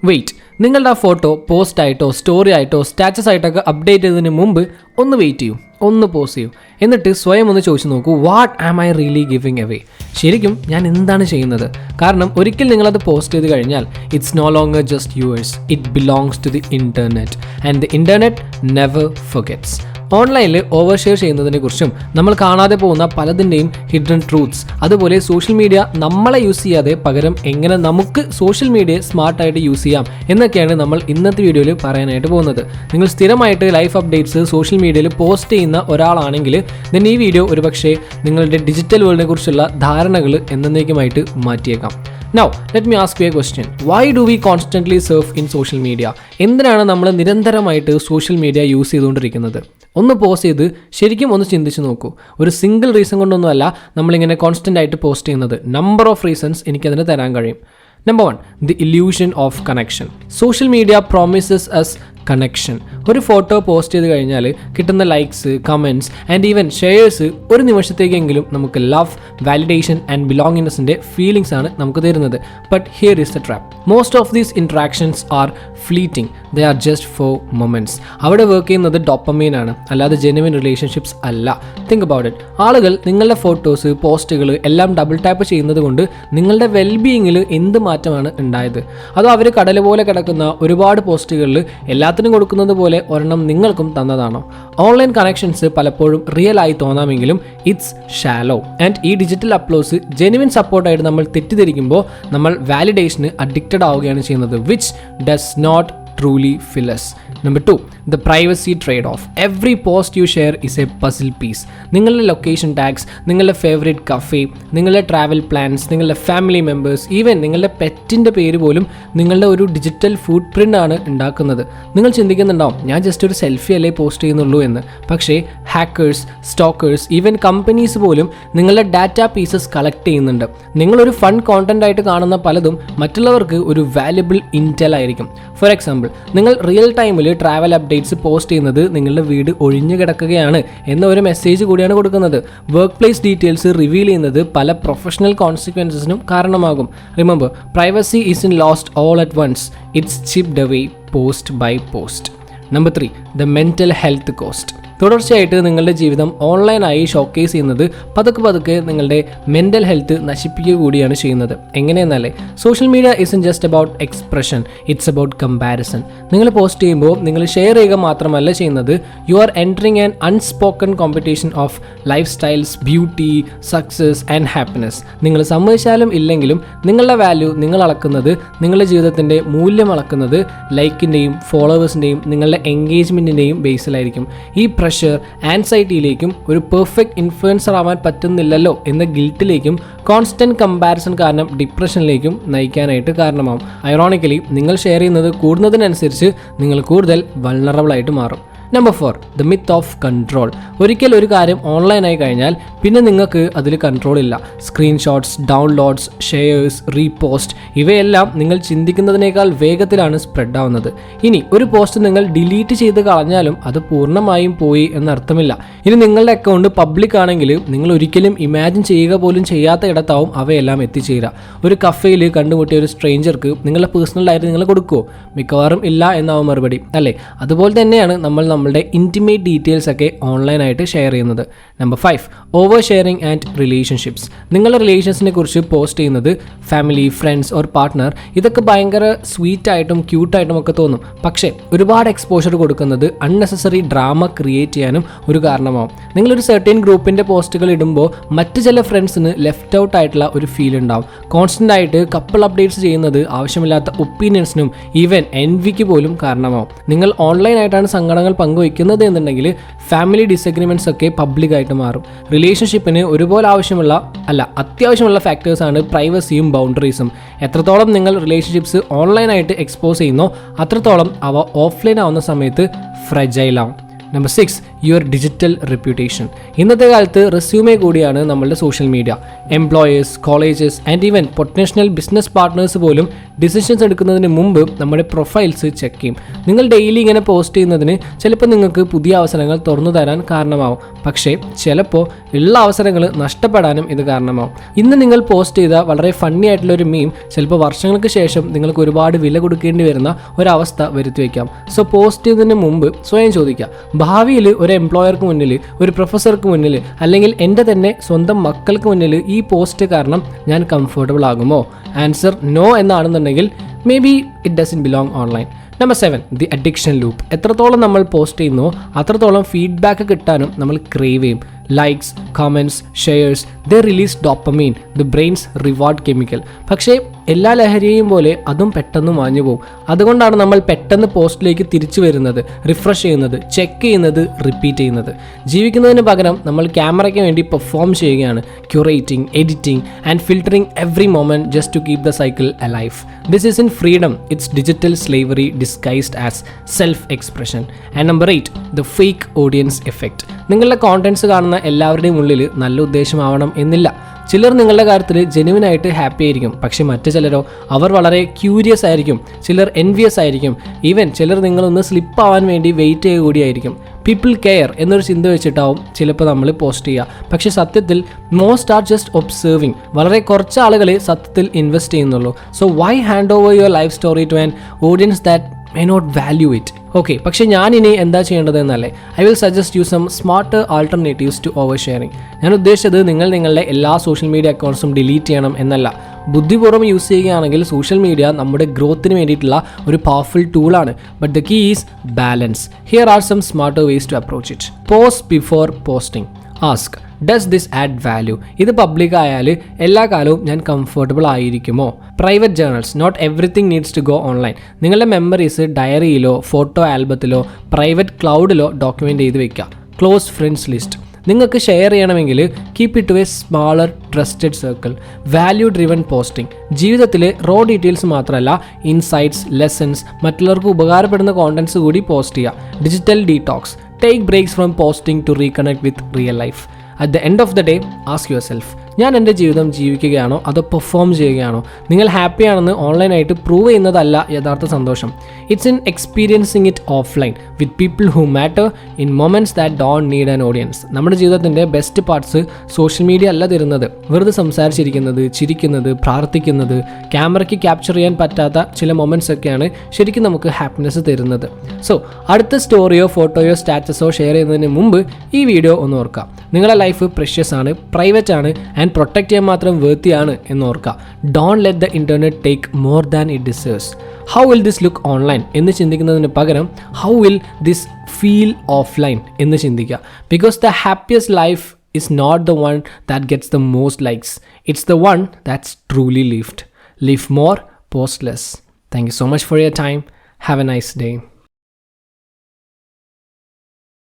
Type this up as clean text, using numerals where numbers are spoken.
Wait, നിങ്ങളുടെ ആ photo post ആയിട്ടോ സ്റ്റോറി ആയിട്ടോ സ്റ്റാറ്റസ് ആയിട്ടൊക്കെ അപ്ഡേറ്റ് ചെയ്തതിന് മുമ്പ് ഒന്ന് വെയിറ്റ് ചെയ്യൂ, ഒന്ന് പോസ് ചെയ്യൂ, എന്നിട്ട് സ്വയം ഒന്ന് ചോദിച്ചു നോക്കൂ, what am I really giving away? ശരിക്കും ഞാൻ എന്താണ് ചെയ്യുന്നത്? കാരണം ഒരിക്കൽ നിങ്ങളത് പോസ്റ്റ് ചെയ്ത് കഴിഞ്ഞാൽ it's no longer just yours, it belongs to the internet and the internet never forgets. ഓൺലൈനിൽ ഓവർ ഷെയർ ചെയ്യുന്നതിനെ കുറിച്ചും നമ്മൾ കാണാതെ പോകുന്ന പലതിൻ്റെയും ഹിഡൻ ട്രൂത്ത്സ്, അതുപോലെ സോഷ്യൽ മീഡിയ നമ്മളെ യൂസ് ചെയ്യാതെ പകരം എങ്ങനെ നമുക്ക് സോഷ്യൽ മീഡിയയെ സ്മാർട്ടായിട്ട് യൂസ് ചെയ്യാം എന്നൊക്കെയാണ് നമ്മൾ ഇന്നത്തെ വീഡിയോയിൽ പറയാനായിട്ട് പോകുന്നത്. നിങ്ങൾ സ്ഥിരമായിട്ട് ലൈഫ് അപ്ഡേറ്റ്സ് സോഷ്യൽ മീഡിയയിൽ പോസ്റ്റ് ചെയ്യുന്ന ഒരാളാണെങ്കിൽ then ഈ വീഡിയോ ഒരുപക്ഷെ നിങ്ങളുടെ ഡിജിറ്റൽ വേൾഡിനെ കുറിച്ചുള്ള ധാരണകൾ എന്നേക്കുമായിട്ട് മാറ്റിയേക്കാം. Now, let me ask you a question. Why do we constantly surf in social media? എന്തിനാണ് നമ്മൾ നിരന്തരമായിട്ട് സോഷ്യൽ മീഡിയ യൂസ് ചെയ്തുകൊണ്ടിരിക്കുന്നത്? ഒന്ന് പോസ് ചെയ്ത് ശരിക്കും ഒന്ന് ചിന്തിച്ച് നോക്കൂ. ഒരു സിംഗിൾ റീസൺ കൊണ്ടൊന്നുമല്ല നമ്മളിങ്ങനെ കോൺസ്റ്റൻ്റ് ആയിട്ട് പോസ്റ്റ് ചെയ്യുന്നത്. നമ്പർ ഓഫ് റീസൺസ് എനിക്കതിന് തരാൻ കഴിയും. Number 1, the illusion of connection. Social media promises us connection. ഒരു ഫോട്ടോ പോസ്റ്റ് ചെയ്ത് കഴിഞ്ഞാൽ കിട്ടുന്ന likes, comments and even shares ഒരു നിമിഷത്തേക്കെങ്കിലും നമുക്ക് ലവ്, വാലിഡേഷൻ ആൻഡ് ബിലോങ്ങിങ്നെസ്സിൻ്റെ ഫീലിംഗ്സ് ആണ് നമുക്ക് തരുന്നത്. But here is the trap. Most of these interactions are fleeting, they are just for moments. അവിടെ വർക്ക് ചെയ്യുന്നത് ഡോപ്പമൈൻ ആണ്, അല്ലാതെ ജെനുവിൻ റിലേഷൻഷിപ്സ് അല്ല. Think about it. ആളുകൾ നിങ്ങളുടെ ഫോട്ടോസ്, പോസ്റ്റുകൾ എല്ലാം ഡബിൾ ടാപ്പ് ചെയ്യുന്നത് കൊണ്ട് നിങ്ങളുടെ വെൽബീയിങ്ങിൽ എന്ത് മാറ്റമാണ് ഉണ്ടായത്? അതോ അവർ കടൽ പോലെ കിടക്കുന്ന ഒരുപാട് പോസ്റ്റുകളിൽ എല്ലാത്തിനും കൊടുക്കുന്നത് പോലെ ഒരെണ്ണം നിങ്ങൾക്കും തന്നതാണോ? ഓൺലൈൻ കണക്ഷൻസ് പലപ്പോഴും റിയൽ ആയി തോന്നാമെങ്കിലും ഇറ്റ്സ് ഷാലോ. ആൻഡ് ഈ ഡിജിറ്റൽ അപ്ലോസ് ജെനുവിൻ സപ്പോർട്ടായിട്ട് നമ്മൾ തെറ്റിദ്ധരിക്കുമ്പോൾ നമ്മൾ വാലിഡേഷന് അഡിക്റ്റഡ് ആവുകയാണ് ചെയ്യുന്നത്, which does not truly fill us. Number 2, the privacy trade-off. Every post you share is a puzzle piece. നിങ്ങളുടെ ലൊക്കേഷൻ ടാഗ്സ്, നിങ്ങളുടെ ഫേവറേറ്റ് കഫേ, നിങ്ങളുടെ ട്രാവൽ പ്ലാൻസ്, നിങ്ങളുടെ ഫാമിലി മെമ്പേഴ്സ്, ഈവൻ നിങ്ങളുടെ പെറ്റിൻ്റെ പേര് പോലും നിങ്ങളുടെ ഒരു ഡിജിറ്റൽ ഫുട് പ്രിൻ്റ് ആണ് ഉണ്ടാക്കുന്നത്. നിങ്ങൾ ചിന്തിക്കുന്നുണ്ടാവും, ഞാൻ ജസ്റ്റ് ഒരു സെൽഫി അല്ലേ പോസ്റ്റ് ചെയ്യുന്നുള്ളൂ എന്ന്. പക്ഷേ ഹാക്കേഴ്സ്, സ്റ്റോക്കേഴ്സ്, ഈവൻ കമ്പനീസ് പോലും നിങ്ങളുടെ ഡാറ്റ പീസസ് കളക്ട് ചെയ്യുന്നുണ്ട്. നിങ്ങളൊരു ഫൺ കോണ്ടന്റ് ആയിട്ട് കാണുന്ന പലതും മറ്റുള്ളവർക്ക് ഒരു വാല്യുബിൾ ഇൻറ്റൽ ആയിരിക്കും. ഫോർ എക്സാമ്പിൾ, നിങ്ങൾ റിയൽ ടൈമിൽ ട്രാവൽ അപ്ഡേറ്റ്സ് പോസ്റ്റ് ചെയ്യുന്നത് നിങ്ങളുടെ വീട് ഒഴിഞ്ഞു കിടക്കുകയാണ് എന്ന ഒരു മെസ്സേജ് കൂടിയാണ് കൊടുക്കുന്നത്. വർക്ക് പ്ലേസ് ഡീറ്റെയിൽസ് റിവീൽ ചെയ്യുന്നത് പല പ്രൊഫഷണൽ കോൺസിക്വൻസസിനും കാരണമാകും. Remember, privacy is in lost all at once, it's chipped away post by post. Number 3, the mental health cost. തുടർച്ചയായിട്ട് നിങ്ങളുടെ ജീവിതം ഓൺലൈനായി ഷോക്കേസ് ചെയ്യുന്നത് പതുക്കെ നിങ്ങളുടെ മെൻ്റൽ ഹെൽത്ത് നശിപ്പിക്കുക കൂടിയാണ് ചെയ്യുന്നത്. എങ്ങനെയെന്നല്ലേ, social media isn't just about expression, it's about comparison. നിങ്ങൾ പോസ്റ്റ് ചെയ്യുമ്പോൾ നിങ്ങൾ ഷെയർ ചെയ്യുക മാത്രമല്ല ചെയ്യുന്നത്, you are entering an unspoken competition of lifestyles, beauty, success and happiness. നിങ്ങൾ സമ്മതിച്ചാലും ഇല്ലെങ്കിലും നിങ്ങളുടെ വാല്യൂ നിങ്ങൾ അളക്കുന്നത്, നിങ്ങളുടെ ജീവിതത്തിൻ്റെ മൂല്യം അളക്കുന്നത് ലൈക്കിൻ്റെയും ഫോളോവേഴ്സിൻ്റെയും നിങ്ങളുടെ എൻഗേജ്മെൻറ്റിൻ്റെയും ബേസിലായിരിക്കും. ഈ പ്രഷർ, ആൻസൈറ്റിയിലേക്കും ഒരു പെർഫെക്റ്റ് ഇൻഫ്ലുവൻസർ ആവാൻ പറ്റുന്നില്ലല്ലോ എന്ന ഗിൽട്ടിലേക്കും കോൺസ്റ്റന്റ് കമ്പാരിസൺ കാരണം ഡിപ്രഷനിലേക്കും നയിക്കാനായിട്ട് കാരണമാവും. ഐറോണിക്കലി, നിങ്ങൾ ഷെയർ ചെയ്യുന്നത് കൂടുന്നതിനനുസരിച്ച് നിങ്ങൾ കൂടുതൽ വൾണറബിൾ ആയിട്ട് മാറും. Number 4, the myth of control. ഒരിക്കൽ ഒരു കാര്യം ഓൺലൈനായി കഴിഞ്ഞാൽ പിന്നെ നിങ്ങൾക്ക് അതിൽ കൺട്രോൾ ഇല്ല. സ്ക്രീൻഷോട്ട്സ്, ഡൗൺലോഡ്സ്, ഷെയർസ്, റീപോസ്റ്റ് ഇവയെല്ലാം നിങ്ങൾ ചിന്തിക്കുന്നതിനേക്കാൾ വേഗത്തിലാണ് സ്പ്രെഡ് ആവുന്നത്. ഇനി ഒരു പോസ്റ്റ് നിങ്ങൾ ഡിലീറ്റ് ചെയ്ത് കളഞ്ഞാലും അത് പൂർണ്ണമായും പോയി എന്നർത്ഥമില്ല. ഇനി നിങ്ങളുടെ അക്കൗണ്ട് പബ്ലിക് ആണെങ്കിൽ നിങ്ങൾ ഒരിക്കലും ഇമാജിൻ ചെയ്യുക പോലും ചെയ്യാത്ത ഇടത്താവും അവയെല്ലാം എത്തിച്ചേരുക. ഒരു കഫേയിൽ കണ്ടുമുട്ടിയ ഒരു സ്ട്രേഞ്ചർക്ക് നിങ്ങളുടെ പേഴ്സണൽ ഡയറി നിങ്ങൾ കൊടുക്കുമോ? മിക്കവാറും ഇല്ല എന്നാവും മറുപടി, അല്ലേ? അതുപോലെ തന്നെയാണ് നമ്മളുടെ ഇൻറ്റിമേറ്റ് ഡീറ്റെയിൽസ് ഒക്കെ ഓൺലൈനായിട്ട് ഷെയർ ചെയ്യുന്നത്. Number 5, over sharing and relationships. നിങ്ങളുടെ റിലേഷൻസിനെ കുറിച്ച് പോസ്റ്റ് ചെയ്യുന്നത് ഫാമിലി, ഫ്രണ്ട്സ് ഓർ പാർട്ട്ണർ, ഇതൊക്കെ ഭയങ്കര സ്വീറ്റായിട്ടും ക്യൂട്ടായിട്ടും ഒക്കെ തോന്നും. പക്ഷേ ഒരുപാട് എക്സ്പോഷർ കൊടുക്കുന്നത് അൺനെസസറി ഡ്രാമ ക്രിയേറ്റ് ചെയ്യാനും ഒരു കാരണമാവും. നിങ്ങളൊരു സെർട്ടൈൻ ഗ്രൂപ്പിൻ്റെ പോസ്റ്റുകൾ ഇടുമ്പോൾ മറ്റു ചില ഫ്രണ്ട്സിന് ലെഫ്റ്റ് ഔട്ട് ആയിട്ടുള്ള ഒരു ഫീൽ ഉണ്ടാവും. കോൺസ്റ്റൻ്റ് ആയിട്ട് കപ്പിൾ അപ്ഡേറ്റ്സ് ചെയ്യുന്നത് ആവശ്യമില്ലാത്ത ഒപ്പീനിയൻസിനും ഈവൻ എൻവിക്ക് പോലും കാരണമാവും. നിങ്ങൾ ഓൺലൈനായിട്ടാണ് സങ്കടങ്ങൾ പങ്കുവയ്ക്കുന്നത് എന്നുണ്ടെങ്കിൽ ഫാമിലി ഡിസഗ്രിമെൻറ്റ്സ് ഒക്കെ പബ്ലിക്കായിട്ട് മാറും. റിലേഷൻഷിപ്പിന് ഒരുപോലെ അത്യാവശ്യമുള്ള ഫാക്ടേഴ്സാണ് പ്രൈവസിയും ബൗണ്ടറീസും. എത്രത്തോളം നിങ്ങൾ റിലേഷൻഷിപ്സ് ഓൺലൈനായിട്ട് എക്സ്പോസ് ചെയ്യുന്നോ അത്രത്തോളം അവ ഓഫ്ലൈൻ ആവുന്ന സമയത്ത് ഫ്രജൈലാവും. Number 6, your digital reputation. ഇന്നത്തെ കാലത്ത് റെസ്യൂമേ കൂടിയാണ് നമ്മളുടെ social media. Employers, colleges and even potential business partners പോലും ഡിസിഷൻസ് എടുക്കുന്നതിന് മുമ്പ് നമ്മുടെ പ്രൊഫൈൽസ് ചെക്ക് ചെയ്യും. നിങ്ങൾ ഡെയിലി ഇങ്ങനെ പോസ്റ്റ് ചെയ്യുന്നതിന് ചിലപ്പോൾ നിങ്ങൾക്ക് പുതിയ അവസരങ്ങൾ തുറന്നു തരാൻ കാരണമാവും, പക്ഷേ ചിലപ്പോൾ ഉള്ള അവസരങ്ങൾ നഷ്ടപ്പെടാനും ഇത് കാരണമാവും. ഇന്ന് നിങ്ങൾ പോസ്റ്റ് ചെയ്ത വളരെ ഫണ്ണി ആയിട്ടുള്ള ഒരു മീം ചിലപ്പോൾ വർഷങ്ങൾക്ക് ശേഷം നിങ്ങൾക്ക് ഒരുപാട് വില കൊടുക്കേണ്ടി വരുന്ന ഒരവസ്ഥ വരുത്തി വയ്ക്കാം. സോ പോസ്റ്റ് ചെയ്തതിന് മുമ്പ് സ്വയം ചോദിക്കുക, ഭാവിയിൽ ഒരു എംപ്ലോയർക്ക് മുന്നിൽ, ഒരു പ്രൊഫസർക്ക് മുന്നിൽ, അല്ലെങ്കിൽ എൻ്റെ തന്നെ സ്വന്തം മക്കൾക്ക് മുന്നിൽ ഈ പോസ്റ്റ് കാരണം ഞാൻ കംഫർട്ടബിൾ ആകുമോ? ആൻസർ നോ എന്നാണെന്നുണ്ടെങ്കിൽ maybe it doesn't belong online. Number 7, the addiction loop. എത്രത്തോളം നമ്മൾ പോസ്റ്റ് ചെയ്യുന്നോ അത്രത്തോളം ഫീഡ്ബാക്ക് കിട്ടാനും നമ്മൾ ക്രേവ് ചെയ്യും. Likes, comments, shares, the release dopamine, the brain's reward chemical. പക്ഷേ എല്ലാ ലഹരിയെയും പോലെ അതും പെട്ടെന്ന് മാഞ്ഞു പോകും. അതുകൊണ്ടാണ് നമ്മൾ പെട്ടെന്ന് പോസ്റ്റിലേക്ക് തിരിച്ചു വരുന്നത്, റിഫ്രഷ് ചെയ്യുന്നത്, ചെക്ക് ചെയ്യുന്നത്, റിപ്പീറ്റ് ചെയ്യുന്നത്. ജീവിക്കുന്നതിന് പകരം നമ്മൾ ക്യാമറയ്ക്ക് വേണ്ടി പെർഫോം ചെയ്യുകയാണ്, curating, editing and filtering every moment just to keep the cycle alive. This is in freedom, it's digital slavery disguised as self expression. And number 8, the fake audience effect. നിങ്ങളുടെ contents കാണുന്ന എല്ലാവരുടെയും ഉള്ളിൽ നല്ല ഉദ്ദേശമാവണം എന്നില്ല. ചിലർ നിങ്ങളുടെ കാര്യത്തിൽ ജെന്യുവനായിട്ട് ഹാപ്പി ആയിരിക്കും, പക്ഷെ മറ്റു ചിലരോ അവർ വളരെ ക്യൂരിയസ് ആയിരിക്കും, ചിലർ എൻവിയസ് ആയിരിക്കും, ഈവൻ ചിലർ നിങ്ങളൊന്ന് സ്ലിപ്പ് ആവാൻ വേണ്ടി വെയിറ്റ് ചെയ്യുക കൂടിയായിരിക്കും. പീപ്പിൾ കെയർ എന്നൊരു ചിന്ത വെച്ചിട്ടാവും ചിലപ്പോൾ നമ്മൾ പോസ്റ്റ് ചെയ്യുക, പക്ഷേ സത്യത്തിൽ മോസ്റ്റ് ആർ ജസ്റ്റ് ഒബ്സേർവിങ്. വളരെ കുറച്ച് ആളുകളെ സത്യത്തിൽ ഇൻവെസ്റ്റ് ചെയ്യുന്നുള്ളൂ. So why hand over your life story to an audience that may not value it. Okay, പക്ഷേ ഞാൻ ഇനി എന്താ ചെയ്യേണ്ടത് എന്നല്ലേ? I will suggest you some smarter alternatives to oversharing. ഞാൻ ഉദ്ദേശിച്ചത് നിങ്ങൾ നിങ്ങളുടെ എല്ലാ സോഷ്യൽ മീഡിയ അക്കൗണ്ട്സും ഡിലീറ്റ് ചെയ്യണം എന്നല്ല. ബുദ്ധിപൂർവ്വം യൂസ് ചെയ്യുകയാണെങ്കിൽ സോഷ്യൽ മീഡിയ നമ്മുടെ ഗ്രോത്തിന് വേണ്ടിയിട്ടുള്ള ഒരു പവർഫുൾ ടൂളാണ്. But the key is balance. Here are some smarter ways to approach it. Post before posting. Ask, does this add value? ഇത് പബ്ലിക് ആയാൽ എല്ലാ കാലവും ഞാൻ കംഫർട്ടബിൾ ആയിരിക്കുമോ? Private journals, not everything needs to go online. നിങ്ങളുടെ memories ഡയറിയിലോ photo ആൽബത്തിലോ private ക്ലൗഡിലോ ഡോക്യുമെൻ്റ് ചെയ്ത് വെക്കുക. Close friends list. നിങ്ങൾക്ക് ഷെയർ ചെയ്യണമെങ്കിൽ keep it to a smaller trusted circle. Value driven posting. ജീവിതത്തിലെ റോ ഡീറ്റെയിൽസ് മാത്രമല്ല, ഇൻസൈറ്റ്സ്, ലെസൺസ്, മറ്റുള്ളവർക്ക് ഉപകാരപ്പെടുന്ന കോണ്ടന്റ്സ് കൂടി പോസ്റ്റ് ചെയ്യുക. Digital detox. Take breaks from posting to reconnect with real life. At the end of the day ask yourself, ഞാൻ എൻ്റെ ജീവിതം ജീവിക്കുകയാണോ അതോ പെർഫോം ചെയ്യുകയാണോ? നിങ്ങൾ ഹാപ്പിയാണെന്ന് ഓൺലൈനായിട്ട് പ്രൂവ് ചെയ്യുന്നതല്ല യഥാർത്ഥ സന്തോഷം. It's in experiencing it offline with people who matter in moments that don't need an audience. നമ്മുടെ ജീവിതത്തിൻ്റെ ബെസ്റ്റ് പാർട്സ് സോഷ്യൽ മീഡിയ അല്ല തരുന്നത്. വെറുതെ സംസാരിച്ചിരിക്കുന്നത്, ചിരിക്കുന്നത്, പ്രാർത്ഥിക്കുന്നത്, ക്യാമറയ്ക്ക് ക്യാപ്ചർ ചെയ്യാൻ പറ്റാത്ത ചില മൊമെൻറ്റ്സ് ഒക്കെയാണ് ശരിക്കും നമുക്ക് ഹാപ്പിനെസ് തരുന്നത്. സോ അടുത്ത സ്റ്റോറിയോ ഫോട്ടോയോ സ്റ്റാറ്റസോ ഷെയർ ചെയ്യുന്നതിന് മുമ്പ് ഈ വീഡിയോ ഒന്ന് ഓർക്കാം. നിങ്ങളുടെ ലൈഫ് പ്രഷ്യസ് ആണ്, പ്രൈവറ്റ് ആണ് ആൻഡ് പ്രൊട്ടക്റ്റ് ചെയ്യാൻ മാത്രം വേർത്തിയാണ് എന്ന് ഓർക്കുക. Don't let the internet take more than it deserves. How will this look online എന്ന് ചിന്തിക്കുന്നതിന് പകരം how will this feel offline എന്ന് ചിന്തിക്കുക. Because the happiest life is not the one that gets the most likes. It's the one that's truly lived. Live more, post less. Thank you so much for your time. Have a nice day.